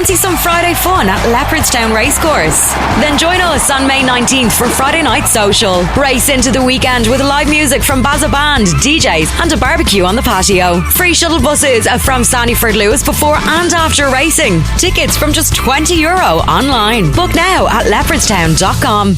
Fancy some Friday fun at Leopardstown Racecourse? Then join us on May 19th for Friday Night Social. Race into the weekend with live music from Baza Band, DJs and a barbecue on the patio. Free shuttle buses from Sandyford Lewis before and after racing. Tickets from just €20 online. Book now at leopardstown.com.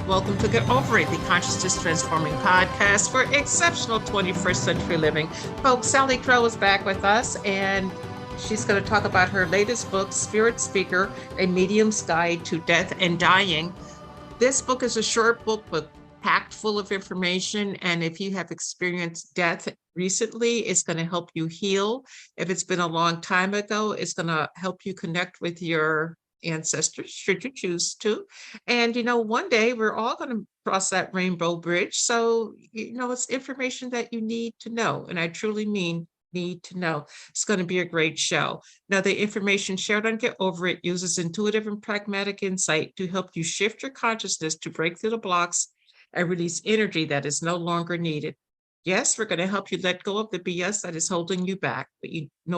Welcome to Get Over It, the consciousness transforming podcast for exceptional 21st century living. Folks, Sally Crow is back with us, and she's going to talk about her latest book, Spirit Speaker, A Medium's Guide to Death and Dying. This book is a short book, but packed full of information. And if you have experienced death recently, it's going to help you heal. If it's been a long time ago, it's going to help you connect with your ancestors, should you choose to. And, one day we're all going to cross that rainbow bridge. So, it's information that you need to know. And I truly mean need to know. It's going to be a great show. Now, the information shared on Get Over It uses intuitive and pragmatic insight to help you shift your consciousness to break through the blocks and release energy that is no longer needed. Yes, we're going to help you let go of the BS that is holding you back. But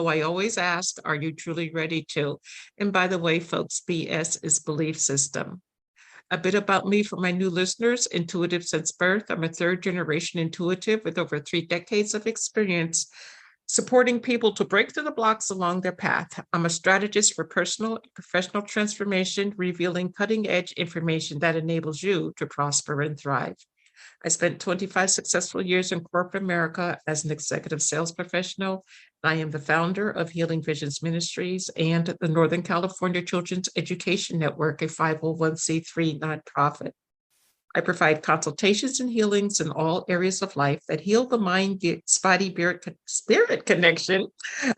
I always ask, are you truly ready to? And by the way, folks, BS is belief system. A bit about me for my new listeners: intuitive since birth. I'm a third generation intuitive with over 3 decades of experience supporting people to break through the blocks along their path. I'm a strategist for personal and professional transformation, revealing cutting edge information that enables you to prosper and thrive. I spent 25 successful years in corporate America as an executive sales professional. I am the founder of Healing Visions Ministries and the Northern California Children's Education Network, a 501c3 nonprofit. I provide consultations and healings in all areas of life that heal the mind, body, spirit connection,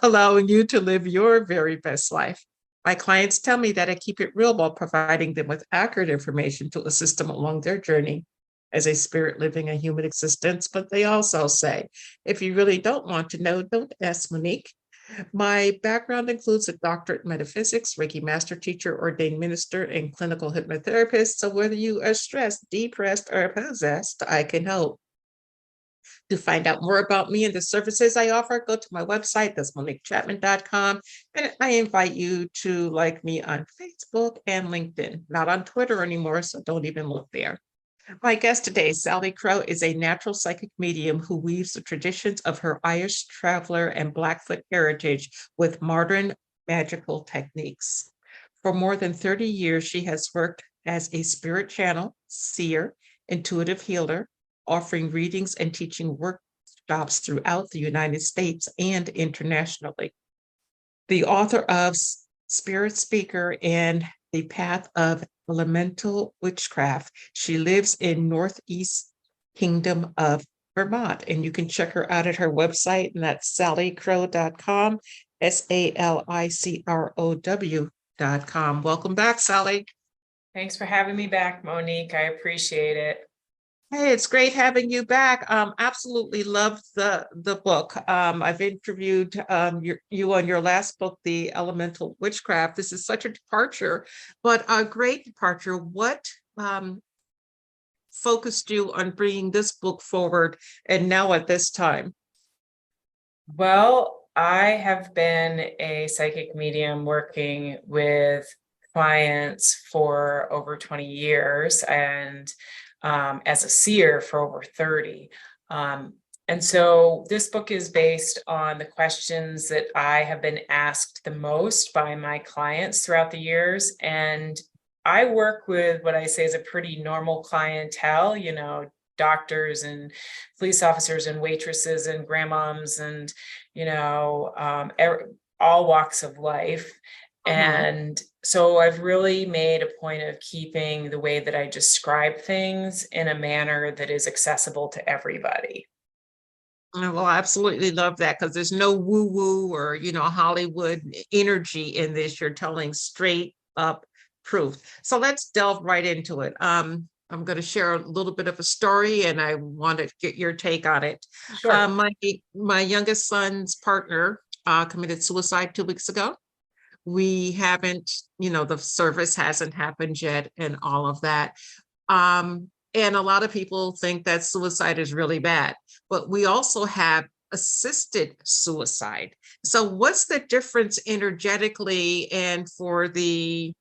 allowing you to live your very best life. My clients tell me that I keep it real while providing them with accurate information to assist them along their journey as a spirit living a human existence. But they also say, if you really don't want to know, don't ask Monique. My background includes a doctorate in metaphysics, Reiki master teacher, ordained minister, and clinical hypnotherapist. So whether you are stressed, depressed, or possessed, I can help. To find out more about me and the services I offer, go to my website, that's moniquechapman.com. And I invite you to like me on Facebook and LinkedIn, not on Twitter anymore, so don't even look there. My guest today, Sally Crow, is a natural psychic medium who weaves the traditions of her Irish traveler and Blackfoot heritage with modern magical techniques. For more than 30 years, she has worked as a spirit channel, seer, intuitive healer, offering readings and teaching workshops throughout the United States and internationally. The author of Spirit Speaker and The Path of Elemental Witchcraft. She lives in Northeast Kingdom of Vermont, and you can check her out at her website, and that's sallycrow.com, SALICROW.com. Welcome back, Sally. Thanks for having me back, Monique. I appreciate it. Hey, it's great having you back. Absolutely loved the book. I've interviewed you on your last book, The Elemental Witchcraft. This is such a departure, but a great departure. What focused you on bringing this book forward and now at this time? Well, I have been a psychic medium working with clients for over 20 years and as a seer for over 30. And so this book is based on the questions that I have been asked the most by my clients throughout the years. And I work with what I say is a pretty normal clientele, doctors and police officers and waitresses and grandmoms and, all walks of life. And so I've really made a point of keeping the way that I describe things in a manner that is accessible to everybody. Well, I absolutely love that, because there's no woo-woo or, Hollywood energy in this. You're telling straight up truth. So let's delve right into it. I'm going to share a little bit of a story, and I want to get your take on it. Sure. My youngest son's partner committed suicide 2 weeks ago. We haven't, the service hasn't happened yet and all of that. And a lot of people think that suicide is really bad, but we also have assisted suicide. So what's the difference energetically and for the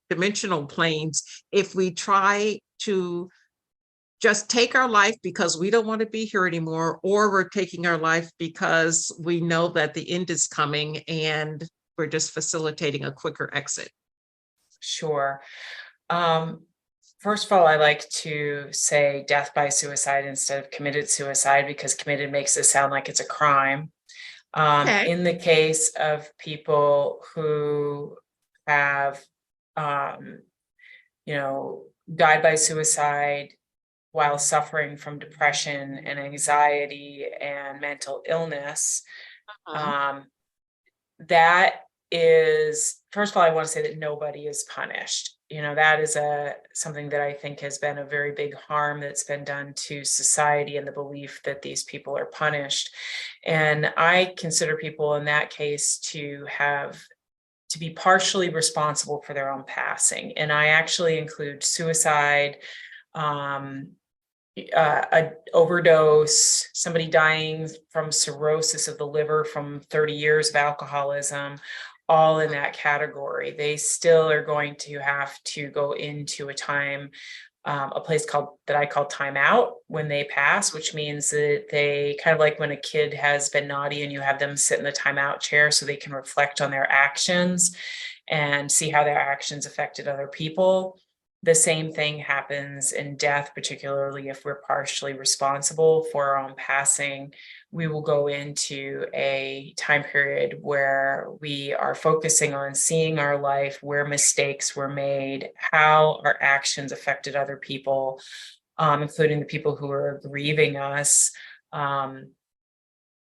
dimensional planes if we try to just take our life because we don't want to be here anymore, or we're taking our life because we know that the end is coming and we're just facilitating a quicker exit? Sure. First of all, I like to say death by suicide instead of committed suicide, because committed makes it sound like it's a crime. Okay. In the case of people who have, died by suicide while suffering from depression and anxiety and mental illness, that is, first of all, I want to say that nobody is punished. That is something that I think has been a very big harm that's been done to society, and the belief that these people are punished. And I consider people in that case to be partially responsible for their own passing. And I actually include suicide, a overdose, somebody dying from cirrhosis of the liver from 30 years of alcoholism, all in that category. They still are going to have to go into a place that I call timeout when they pass, which means that they, kind of like when a kid has been naughty and you have them sit in the timeout chair so they can reflect on their actions and see how their actions affected other people. The same thing happens in death, particularly if we're partially responsible for our own passing. We will go into a time period where we are focusing on seeing our life, where mistakes were made, how our actions affected other people, including the people who are grieving us.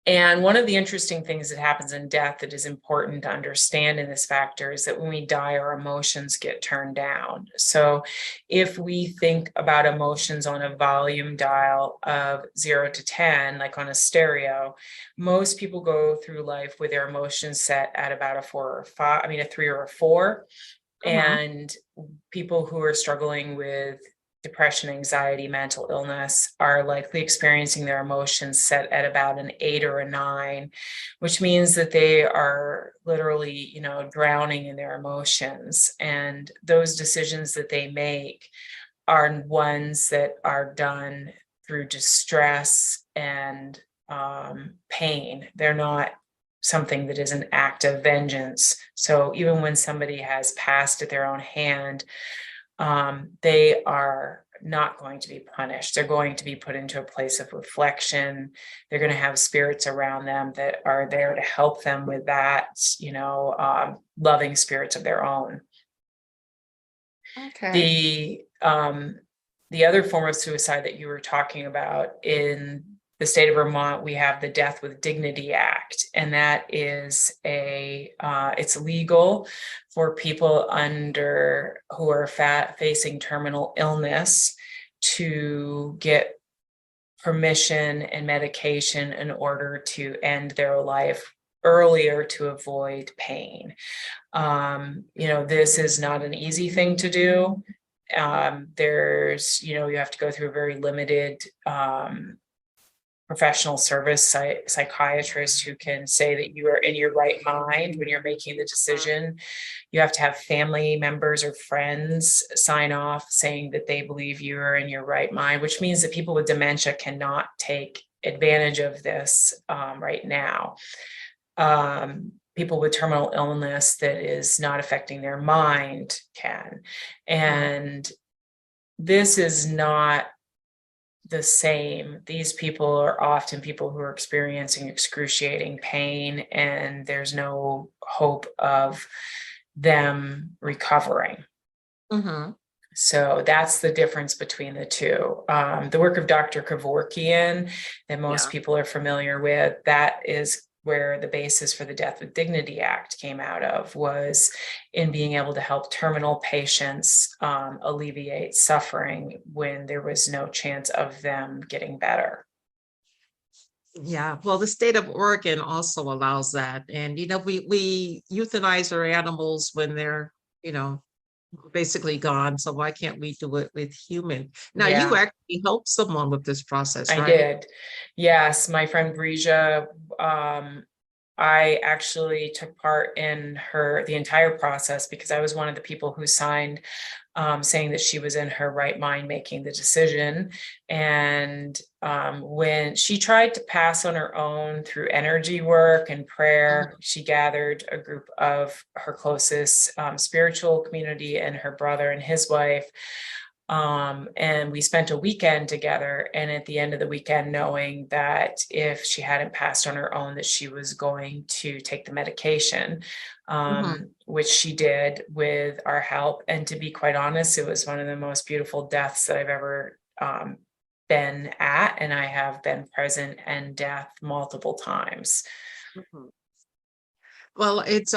And one of the interesting things that happens in death that is important to understand in this factor is that when we die, our emotions get turned down. So if we think about emotions on a volume dial of 0 to 10, like on a stereo, most people go through life with their emotions set at about a 3 or a 4. And people who are struggling with depression, anxiety, mental illness are likely experiencing their emotions set at about an 8 or a 9, which means that they are literally, drowning in their emotions. And those decisions that they make are ones that are done through distress and pain. They're not something that is an act of vengeance. So even when somebody has passed at their own hand, they are not going to be punished. They're going to be put into a place of reflection. They're going to have spirits around them that are there to help them with that, loving spirits of their own. Okay. The other form of suicide that you were talking about, in the state of Vermont, we have the Death with Dignity Act, and that is it's legal for people who are facing terminal illness to get permission and medication in order to end their life earlier to avoid pain. This is not an easy thing to do. You have to go through a very limited professional service psychiatrist who can say that you are in your right mind when you're making the decision. You have to have family members or friends sign off saying that they believe you are in your right mind, which means that people with dementia cannot take advantage of this right now. people with terminal illness that is not affecting their mind can. And this is not the same. These people are often people who are experiencing excruciating pain, and there's no hope of them recovering. Mm-hmm. So that's the difference between the two. The work of Dr. Kevorkian that most people are familiar with, that is where the basis for the Death with Dignity Act came out of, was in being able to help terminal patients alleviate suffering when there was no chance of them getting better. Yeah, well, the state of Oregon also allows that. And, we euthanize our animals when they're, basically gone. So why can't we do it with human? Now, you actually helped someone with this process, I right? did. Yes, my friend Breja, I actually took part in the entire process because I was one of the people who signed saying that she was in her right mind making the decision. And when she tried to pass on her own through energy work and prayer, she gathered a group of her closest spiritual community and her brother and his wife. And we spent a weekend together, and at the end of the weekend, knowing that if she hadn't passed on her own, that she was going to take the medication, which she did with our help. And to be quite honest, it was one of the most beautiful deaths that I've ever been at, and I have been present in death multiple times. Well, it's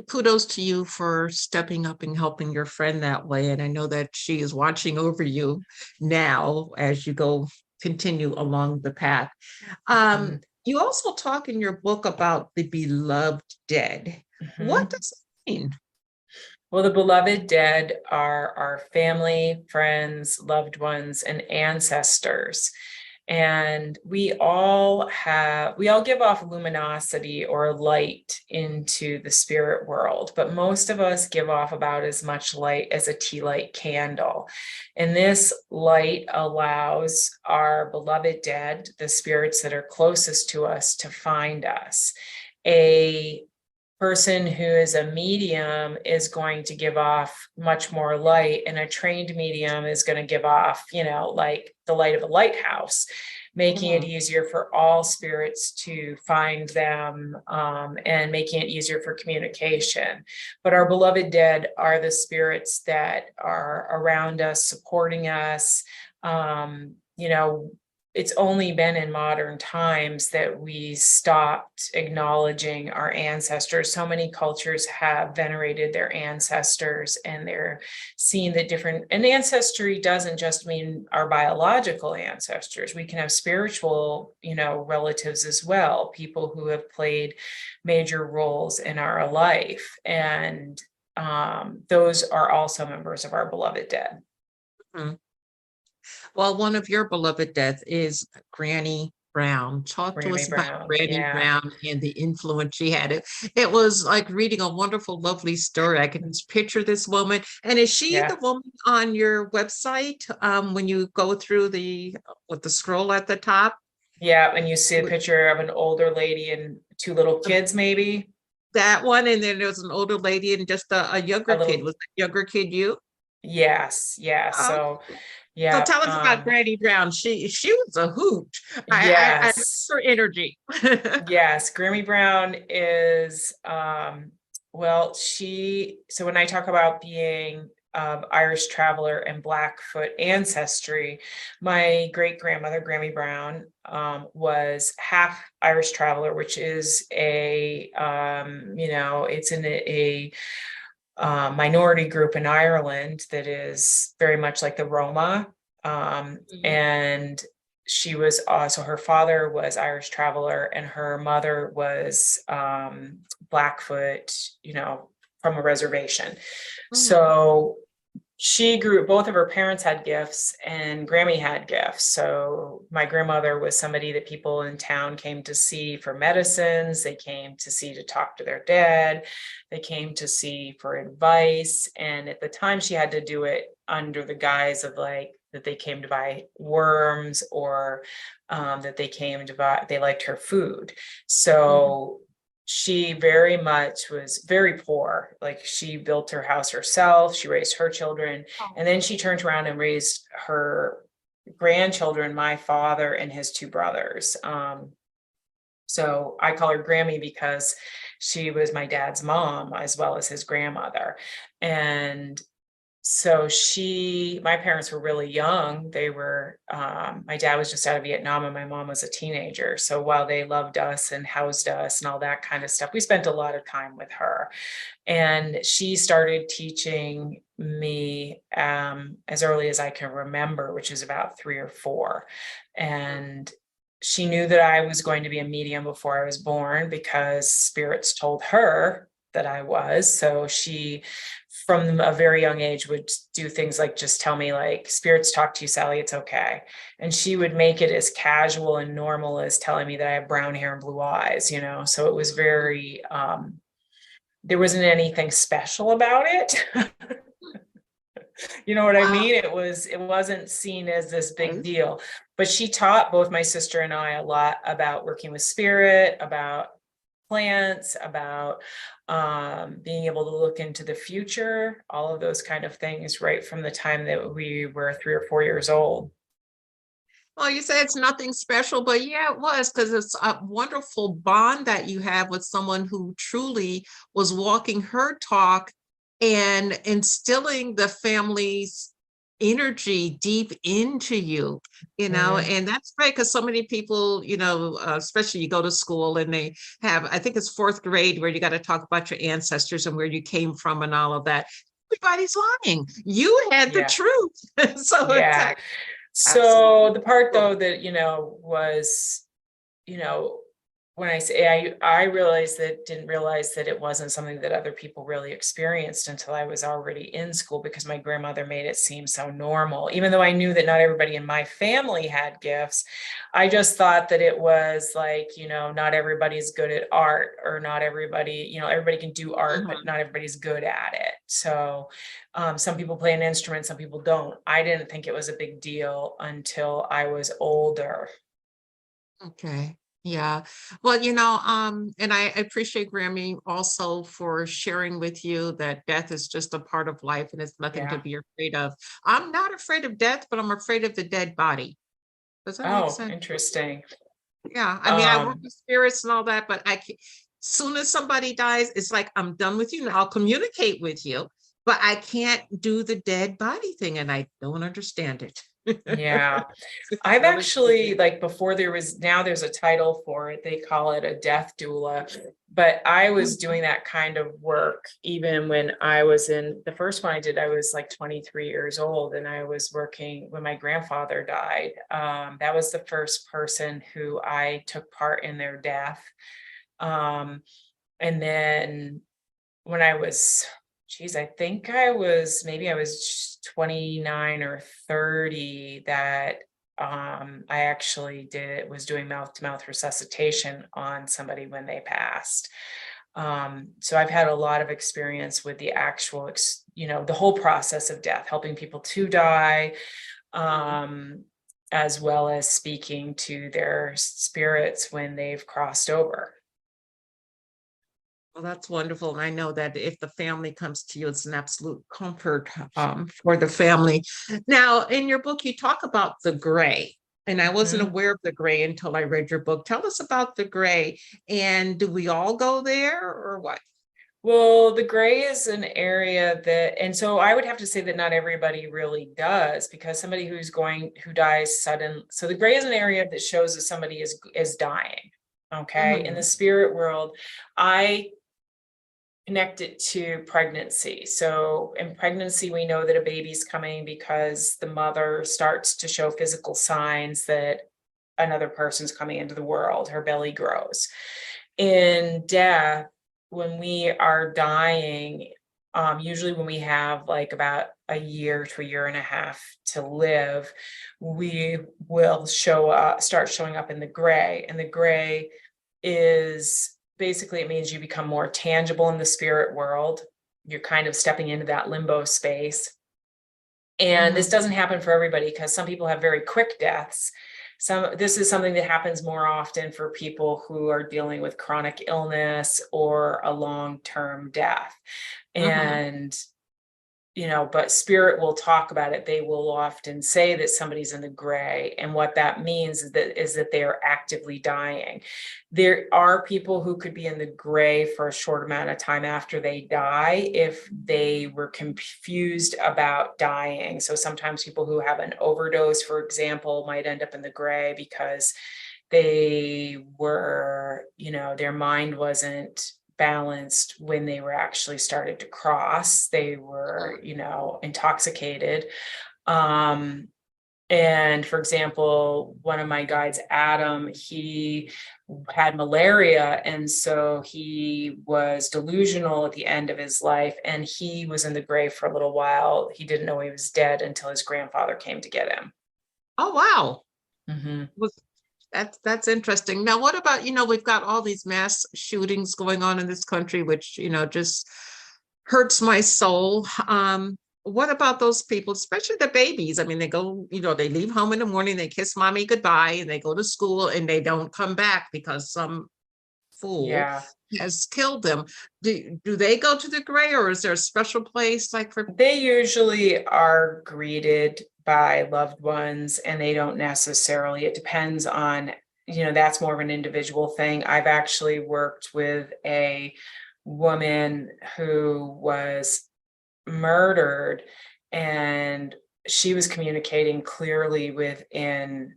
kudos to you for stepping up and helping your friend that way. And I know that she is watching over you now as you continue along the path. You also talk in your book about the beloved dead. What does it mean? Well, the beloved dead are our family, friends, loved ones, and ancestors. And we all give off luminosity or light into the spirit world, but most of us give off about as much light as a tea light candle. And this light allows our beloved dead, the spirits that are closest to us, to find us. A person who is a medium is going to give off much more light, and a trained medium is going to give off, like the light of a lighthouse, making it easier for all spirits to find them, and making it easier for communication. But our beloved dead are the spirits that are around us, supporting us. It's only been in modern times that we stopped acknowledging our ancestors. So many cultures have venerated their ancestors, and they're seeing that and ancestry doesn't just mean our biological ancestors. We can have spiritual, relatives as well, people who have played major roles in our life. And those are also members of our beloved dead. Well, one of your beloved deaths is Granny Brown. Talk to us about Granny Brown and the influence she had. It was like reading a wonderful, lovely story. I can just picture this woman. And is she the woman on your website when you go through with the scroll at the top? Yeah, and you see a picture of an older lady and two little kids, maybe. That one, and then there's an older lady and just a younger kid. Was the younger kid you? Yes. So yeah. So tell us about Granny Brown. She was a hoot. Yes. I her energy. Yes, Granny Brown is so when I talk about being Irish traveler and Blackfoot ancestry, my great-grandmother, Granny Brown, was half Irish traveler, which is it's in a minority group in Ireland that is very much like the Roma. And she was also, her father was Irish traveler and her mother was Blackfoot, from a reservation. So both of her parents had gifts and Grammy had gifts. So my grandmother was somebody that people in town came to see for medicines. They came to see to talk to their dad. They came to see for advice. And at the time she had to do it under the guise of that they came to buy worms or that they came to buy, they liked her food. So she very much was very poor. Like, she built her house herself, she raised her children, and then she turned around and raised her grandchildren, my father and his two brothers. So I call her Grammy because she was my dad's mom as well as his grandmother. And so my parents were really young. They were, my dad was just out of Vietnam and my mom was a teenager. So while they loved us and housed us and all that kind of stuff, we spent a lot of time with her. And she started teaching me as early as I can remember, which is about 3 or 4. And she knew that I was going to be a medium before I was born because spirits told her that I was. So she, from a very young age, would do things like just tell me, like, spirits talk to you, Sally, it's okay. And she would make it as casual and normal as telling me that I have brown hair and blue eyes, so it was very, there wasn't anything special about it. You know what I mean? It wasn't seen as this big deal, but she taught both my sister and I a lot about working with spirit, about plants, about being able to look into the future, all of those kind of things, right from the time that we were 3 or 4 years old. Well, you say it's nothing special, but yeah, it was, because it's a wonderful bond that you have with someone who truly was walking her talk and instilling the family's energy deep into you, and that's great, because so many people, especially you go to school and they have, I think it's 4th grade, where you got to talk about your ancestors and where you came from and all of that. Everybody's lying. You had the truth. So yeah. So the part though that, was, when I say I didn't realize that it wasn't something that other people really experienced until I was already in school, because my grandmother made it seem so normal. Even though I knew that not everybody in my family had gifts, I just thought that it was like, not everybody's good at art, or not everybody, everybody can do art, but not everybody's good at it. So some people play an instrument, some people don't. I didn't think it was a big deal until I was older. Okay. Yeah. Well, and I appreciate Grammy also for sharing with you that death is just a part of life and it's nothing to be afraid of. I'm not afraid of death, but I'm afraid of the dead body. Does that make sense? Interesting. Yeah. I mean, I work with spirits and all that, but I can't, soon as somebody dies, it's like, I'm done with you. Now I'll communicate with you, but I can't do the dead body thing, and I don't understand it. Yeah. I've actually, like, before now there's a title for it, they call it a death doula, but I was doing that kind of work even when I was the first one I did, I was like 23 years old, and I was working when my grandfather died. That was the first person who I took part in their death. And then when I was, I think I was 29 or 30 that I actually was doing mouth-to-mouth resuscitation on somebody when they passed. So I've had a lot of experience with the actual, the whole process of death, helping people to die, as well as speaking to their spirits when they've crossed over. Well, that's wonderful. And I know that if the family comes to you, it's an absolute comfort for the family. Now, in your book, you talk about the gray, and I wasn't aware of the gray until I read your book. Tell us about the gray, and do we all go there or what? Well, the gray is an area and so I would have to say that not everybody really does, because somebody who dies sudden. So the gray is an area that shows that somebody is dying. Okay. In the spirit world, I connect it to pregnancy. So in pregnancy, we know that a baby's coming because the mother starts to show physical signs that another person's coming into the world. Her belly grows. In death, when we are dying, usually when we have like about a year to a year and a half to live, we will start showing up in the gray. And the gray is basically, it means you become more tangible in the spirit world. You're kind of stepping into that limbo space. And this doesn't happen for everybody, because some people have very quick deaths. This is something that happens more often for people who are dealing with chronic illness or a long-term death. And but spirit will talk about it. They will often say that somebody's in the gray, and what that means is that they are actively dying. There are people who could be in the gray for a short amount of time after they die if they were confused about dying. So sometimes people who have an overdose, for example, might end up in the gray because they were, their mind wasn't balanced when they were actually started to cross. They were, intoxicated. And for example, one of my guides, Adam, he had malaria. And so he was delusional at the end of his life. And he was in the grave for a little while. He didn't know he was dead until his grandfather came to get him. Oh, wow. Mm-hmm. That's interesting. Now, what about, we've got all these mass shootings going on in this country, which, just hurts my soul. What about those people, especially the babies? I mean, they go, they leave home in the morning, they kiss mommy goodbye, and they go to school and they don't come back because some fool has killed them. Do they go to the gray, or is there a special place like for? They usually are greeted by loved ones, and they don't necessarily, it depends on, that's more of an individual thing. I've actually worked with a woman who was murdered, and she was communicating clearly within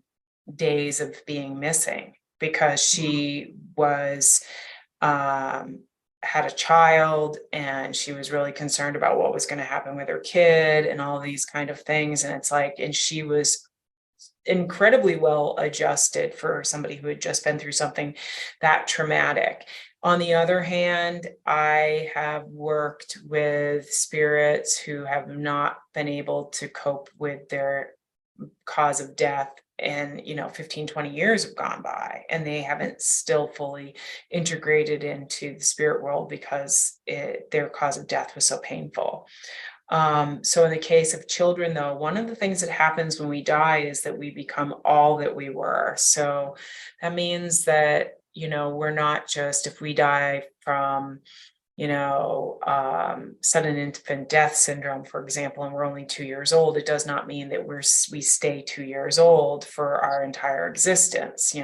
days of being missing because she was had a child, and she was really concerned about what was going to happen with her kid and all these kind of things. And it's like, and she was incredibly well adjusted for somebody who had just been through something that traumatic. On the other hand, I have worked with spirits who have not been able to cope with their cause of death, and 15, 20 years have gone by and they haven't still fully integrated into the spirit world because their cause of death was so painful. So in the case of children, though, one of the things that happens when we die is that we become all that we were. So that means that we're not just, if we die from sudden infant death syndrome, for example, and we're only 2 years old, it does not mean that we stay 2 years old for our entire existence.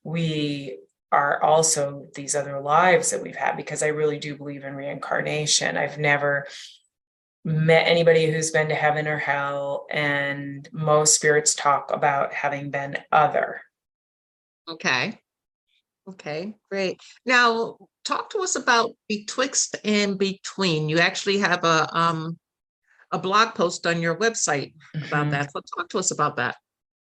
We are also these other lives that we've had, because I really do believe in reincarnation. I've never met anybody who's been to heaven or hell, and most spirits talk about having been other. Okay, great. Now, talk to us about betwixt and between. You actually have a blog post on your website about that. So talk to us about that.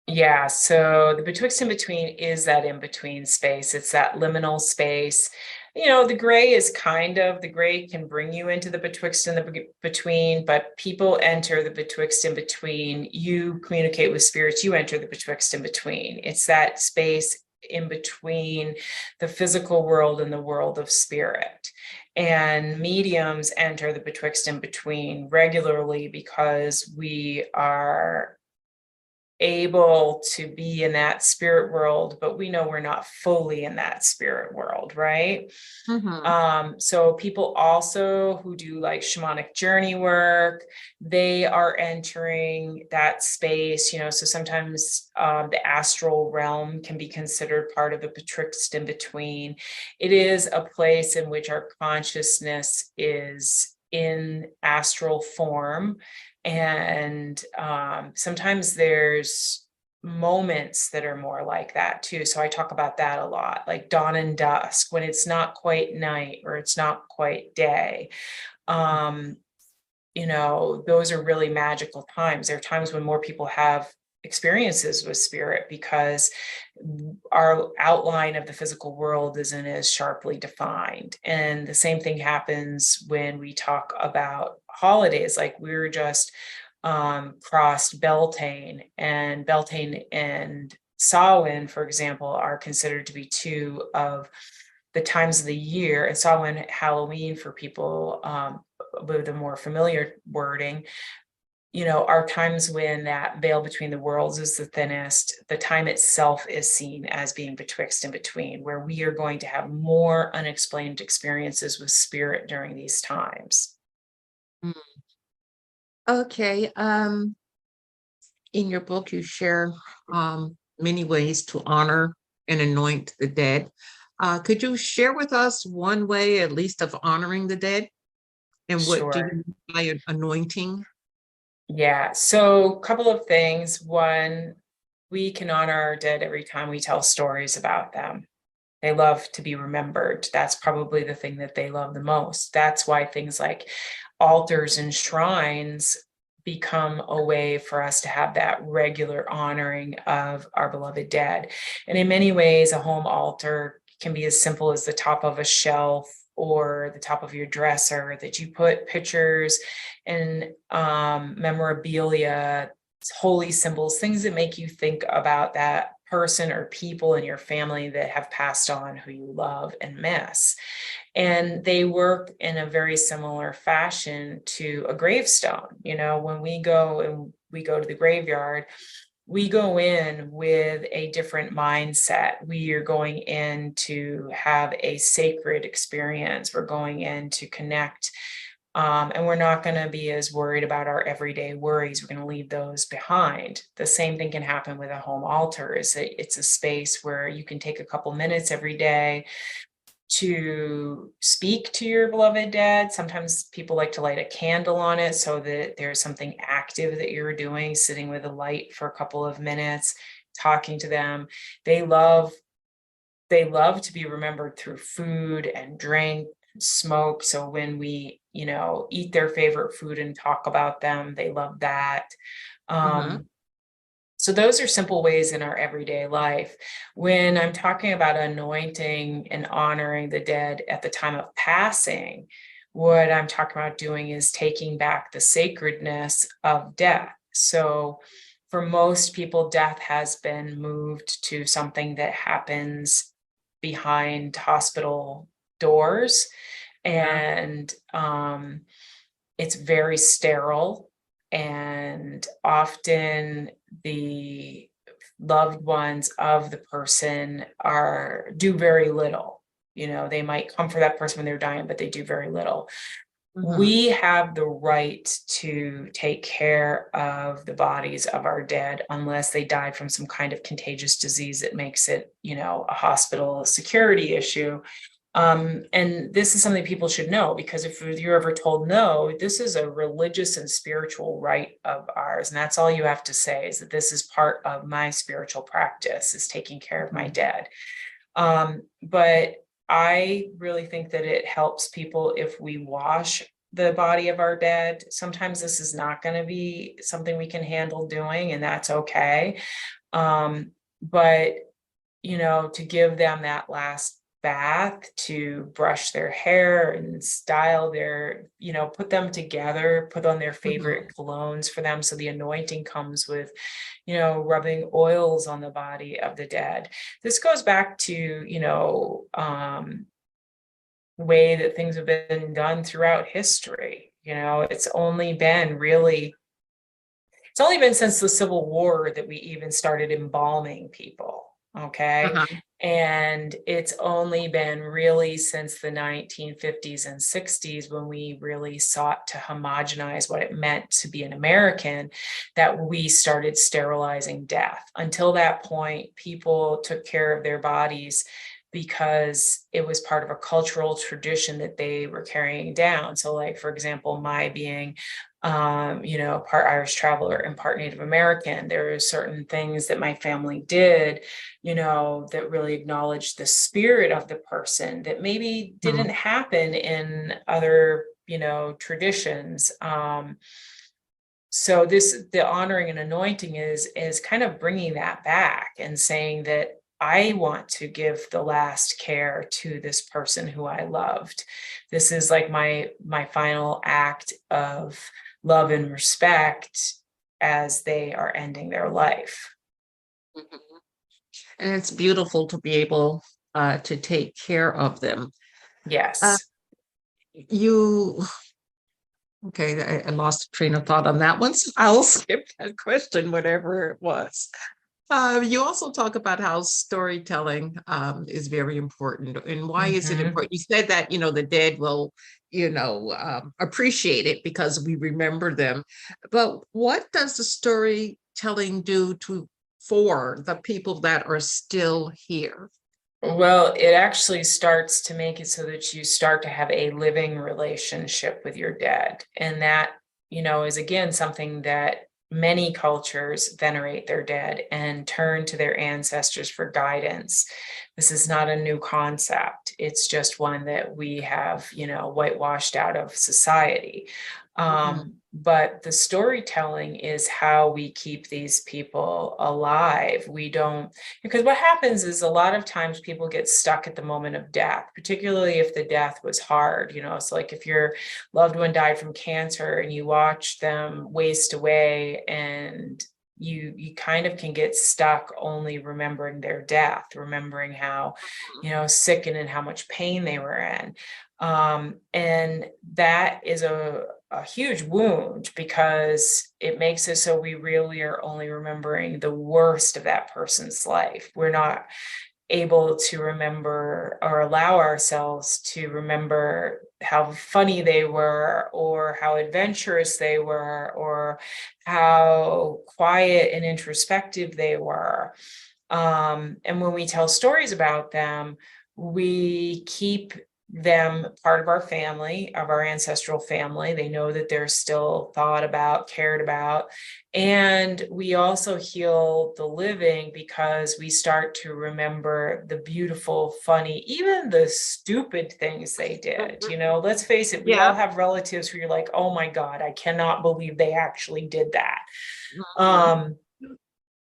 Yeah, so the betwixt and between is that in-between space. It's that liminal space. The gray is the gray can bring you into the betwixt and the between, but people enter the betwixt and between. You communicate with spirits, you enter the betwixt and between. It's that space in between the physical world and the world of spirit. And mediums enter the betwixt and between regularly because we are able to be in that spirit world, but we know we're not fully in that spirit world, right? So people also who do like shamanic journey work, they are entering that space, so sometimes the astral realm can be considered part of the betwixt and between. It is a place in which our consciousness is in astral form. And sometimes there's moments that are more like that too. So I talk about that a lot, like dawn and dusk, when it's not quite night or it's not quite day. Those are really magical times. There are times when more people have experiences with spirit because our outline of the physical world isn't as sharply defined. And the same thing happens when we talk about holidays. Like we were just crossed Beltane, and Beltane and Samhain, for example, are considered to be two of the times of the year. And Samhain, Halloween, for people with a more familiar wording, are times when that veil between the worlds is the thinnest. The time itself is seen as being betwixt and between, where we are going to have more unexplained experiences with spirit during these times. Mm. Okay. In your book, you share many ways to honor and anoint the dead. Could you share with us one way, at least, of honoring the dead? And what do you Sure. mean by anointing? Yeah. So, a couple of things. One, we can honor our dead every time we tell stories about them. They love to be remembered. That's probably the thing that they love the most. That's why things like altars and shrines become a way for us to have that regular honoring of our beloved dead. And in many ways, a home altar can be as simple as the top of a shelf or the top of your dresser that you put pictures and memorabilia, holy symbols, things that make you think about that person or people in your family that have passed on who you love and miss. And they work in a very similar fashion to a gravestone. When we go to the graveyard, we go in with a different mindset. We are going in to have a sacred experience. We're going in to connect. And we're not going to be as worried about our everyday worries. We're going to leave those behind. The same thing can happen with a home altar. It's a space where you can take a couple minutes every day to speak to your beloved dead. Sometimes people like to light a candle on it so that there's something active that you're doing, sitting with a light for a couple of minutes, talking to them. They love to be remembered through food and drink, smoke. So when we, eat their favorite food and talk about them, they love that. Uh-huh. So those are simple ways in our everyday life. When I'm talking about anointing and honoring the dead at the time of passing, what I'm talking about doing is taking back the sacredness of death. So for most people, death has been moved to something that happens behind hospital doors, Yeah. and it's very sterile, and often the loved ones of the person do very little. They might come for that person when they're dying, but they do very little. Uh-huh. We have the right to take care of the bodies of our dead unless they died from some kind of contagious disease that makes it, a hospital security issue. And this is something people should know, because if you're ever told no, this is a religious and spiritual right of ours. And that's all you have to say, is that this is part of my spiritual practice, is taking care of my dead. But I really think that it helps people if we wash the body of our dead. Sometimes this is not going to be something we can handle doing, and that's okay. But to give them that last bath, to brush their hair and style their, put them together, put on their Uh-huh. favorite colognes for them. So the anointing comes with, rubbing oils on the body of the dead. This goes back to, the way that things have been done throughout history. It's only been since the Civil War that we even started embalming people. Okay. Uh-huh. And it's only been really since the 1950s and 60s, when we really sought to homogenize what it meant to be an American, that we started sterilizing death. Until that point, people took care of their bodies because it was part of a cultural tradition that they were carrying down. So, like, for example, my being part Irish traveler and part Native American, there are certain things that my family did, that really acknowledged the spirit of the person that maybe didn't happen in other, traditions. So the honoring and anointing is kind of bringing that back and saying that I want to give the last care to this person who I loved. This is like my final act of love and respect as they are ending their life. Mhm. And it's beautiful to be able to take care of them. Uh, Yes. you Okay, I lost the train of thought on that one, so I'll skip that question, whatever it was. You also talk about how storytelling is very important, and why is it Mhm. important? You said that, the dead will, appreciate it because we remember them. But what does the storytelling do for the people that are still here? Well, it actually starts to make it so that you start to have a living relationship with your dead. And that, is again something that many cultures venerate their dead and turn to their ancestors for guidance. This is not a new concept. It's just one that we have, whitewashed out of society. Mhm. But the storytelling is how we keep these people alive. We don't, because what happens is a lot of times people get stuck at the moment of death, particularly if the death was hard. It's like if your loved one died from cancer and you watch them waste away, and you kind of can get stuck only remembering their death, remembering how, sickened and how much pain they were in. And that is a huge wound, because it makes it so we really are only remembering the worst of that person's life. We're not able to remember or allow ourselves to remember how funny they were, or how adventurous they were, or how quiet and introspective they were. And when we tell stories about them, we keep them part of our family, of our ancestral family. They know that they're still thought about, cared about. And we also heal the living, because we start to remember the beautiful, funny, even the stupid things they did. Let's face it, we all Yeah. have relatives who you're like, oh my God, I cannot believe they actually did that. Mhm. Um,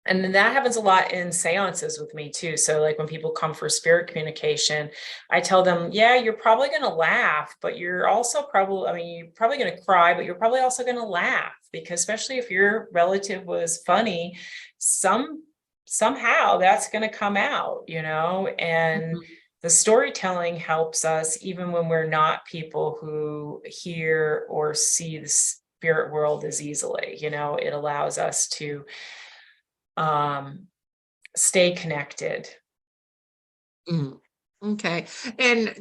and then that happens a lot in seances with me too. So like when people come for spirit communication, I tell them, yeah, you're probably going to laugh, but you're also probably, you're probably going to cry, but you're probably also going to laugh, because especially if your relative was funny, somehow that's going to come out, and Mhm. the storytelling helps us even when we're not people who hear or see the spirit world as easily. It allows us to um, stay connected. Mm. Okay. And,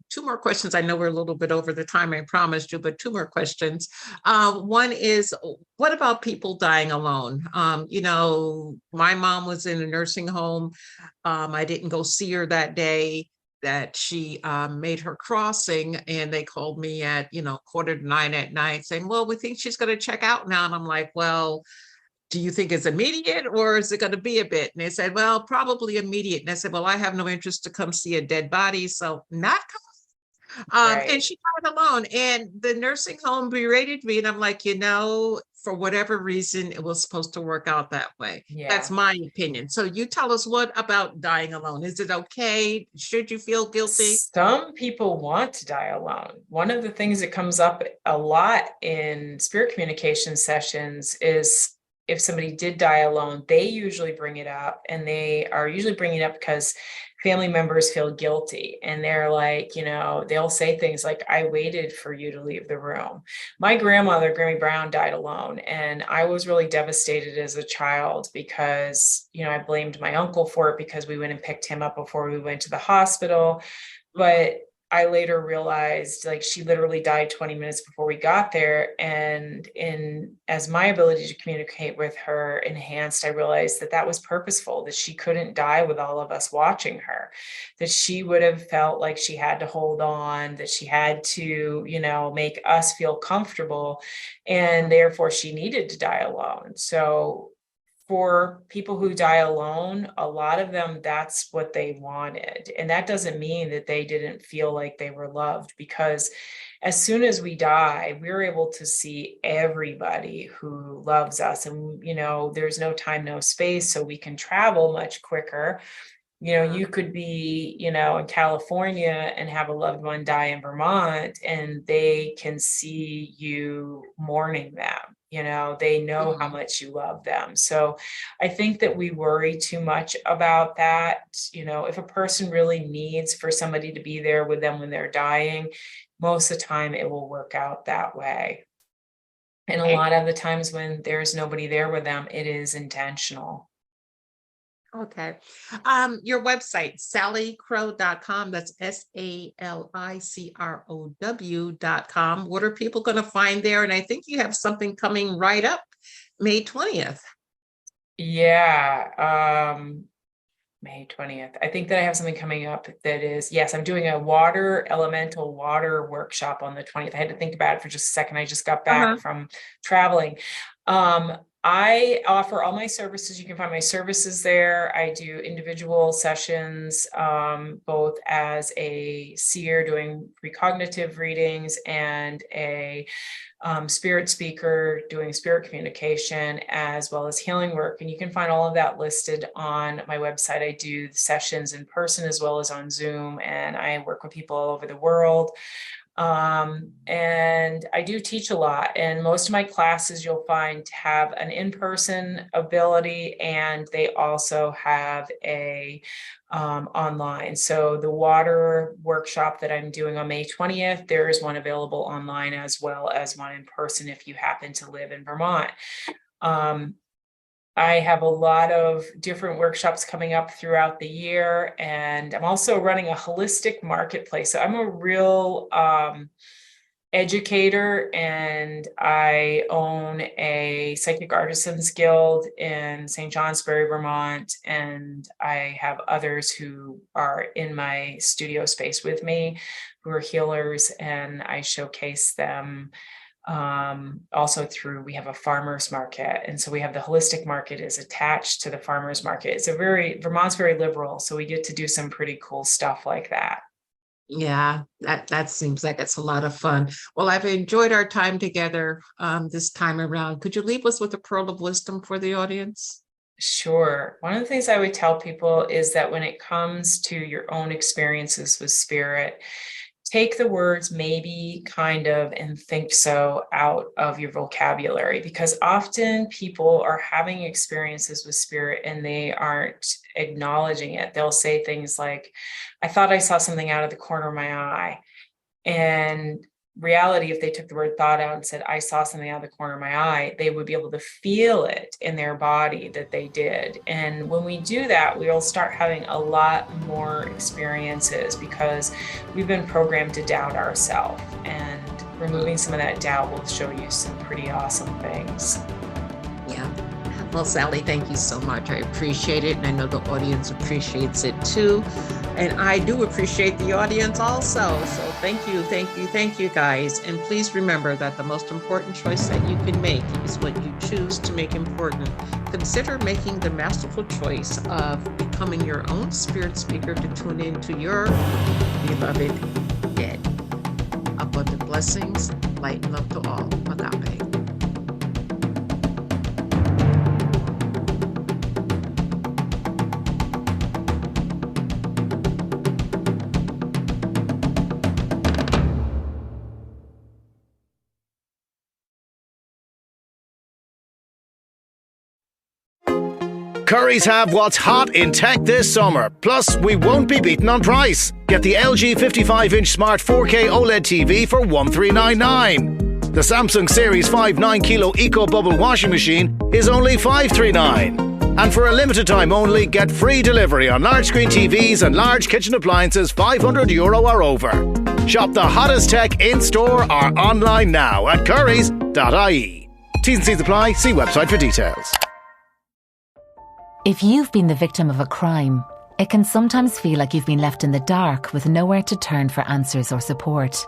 two more questions. I know we're a little bit over the time I promised you, but two more questions. One is, what about people dying alone? My mom was in a nursing home. I didn't go see her that day that she made her crossing, and they called me at, 8:45 at night saying, well, we think she's going to check out now. And I'm like, well, do you think it's immediate or is it going to be a bit? And they said, well, probably immediate. And I said, well, I have no interest to come see a dead body. So not and Right. she died alone. And the nursing home berated me. And I'm like, for whatever reason, it was supposed to work out that way. That's Yeah. my opinion. So you tell us, what about dying alone? Is it okay? Should you feel guilty? Some people want to die alone. One of the things that comes up a lot in spirit communication sessions is if somebody did die alone, they usually bring it up, and they are usually bringing it up because family members feel guilty, and they're like, they'll say things like, I waited for you to leave the room. My grandmother, Grammy Brown, died alone, and I was really devastated as a child because, I blamed my uncle for it because we went and picked him up before we went to the hospital. Mhm. But I later realized, like, she literally died 20 minutes before we got there. And as my ability to communicate with her enhanced, I realized that that was purposeful, that she couldn't die with all of us watching her, that she would have felt like she had to hold on, that she had to, make us feel comfortable. And therefore she needed to die alone. So for people who die alone, a lot of them, that's what they wanted. And that doesn't mean that they didn't feel like they were loved, because as soon as we die, we're able to see everybody who loves us. And, there's no time, no space, so we can travel much quicker. You could be, in California and have a loved one die in Vermont, and they can see you mourning them. They know how Mhm. much you love them. So I think that we worry too much about that. If a person really needs for somebody to be there with them when they're dying, most of the time it will work out that way. And a lot of the times when there's nobody there with them, it is intentional. Okay. Your website, sallycrow.com. That's SALICROW.com. What are people going to find there? And I think you have something coming right up May 20th. Yeah. May 20th. I think that I have something coming up that is, yes, I'm doing a elemental water workshop on the 20th. I had to think about it for just a second. I just got back from traveling. I offer all my services. You can find my services there. I do individual sessions, both as a seer doing precognitive readings and a spirit speaker doing spirit communication, as well as healing work. And you can find all of that listed on my website. I do sessions in person as well as on Zoom, and I work with people all over the world. And I do teach a lot, and most of my classes you'll find have an in-person ability, and they also have a online. So the water workshop that I'm doing on May 20th, there is one available online as well as one in person if you happen to live in Vermont. I have a lot of different workshops coming up throughout the year, and I'm also running a holistic marketplace. So I'm a real educator, and I own a Psychic Artisans Guild in St. Johnsbury, Vermont, and I have others who are in my studio space with me who are healers, and I showcase them. Also we have a farmer's market. And so we have the holistic market is attached to the farmer's market. Vermont's very liberal. So we get to do some pretty cool stuff like that. Yeah, that seems like it's a lot of fun. Well, I've enjoyed our time together this time around. Could you leave us with a pearl of wisdom for the audience? Sure. One of the things I would tell people is that when it comes to your own experiences with spirit, take the words maybe, kind of, and think so out of your vocabulary, because often people are having experiences with spirit and they aren't acknowledging it. They'll say things like, I thought I saw something out of the corner of my eye. And reality, if they took the word thought out and said, I saw something out of the corner of my eye, they would be able to feel it in their body that they did. And when we do that, we'll start having a lot more experiences because we've been programmed to doubt ourselves. And removing some of that doubt will show you some pretty awesome things. Yeah. Well, Sally, thank you so much. I appreciate it. And I know the audience appreciates it too. And I do appreciate the audience also. So thank you, guys. And please remember that the most important choice that you can make is what you choose to make important. Consider making the masterful choice of becoming your own spirit speaker to tune into your beloved dead. Abundant blessings, light and love to all. Agape. Currys have what's hot in tech this summer. Plus, we won't be beaten on price. Get the LG 55-inch smart 4K OLED TV for $1,399. The Samsung Series 5 9kg Eco Bubble washing machine is only $539. And for a limited time only, get free delivery on large screen TVs and large kitchen appliances €500 or over. Shop the hottest tech in-store or online now at currys.ie. T's and C's apply. See website for details. If you've been the victim of a crime, it can sometimes feel like you've been left in the dark with nowhere to turn for answers or support.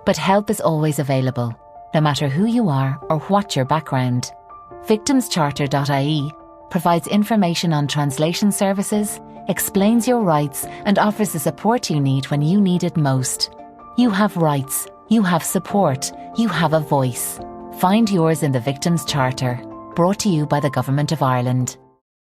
But help is always available, no matter who you are or what your background. Victimscharter.ie provides information on translation services, explains your rights, and offers the support you need when you need it most. You have rights, you have support, you have a voice. Find yours in the Victims Charter, brought to you by the Government of Ireland.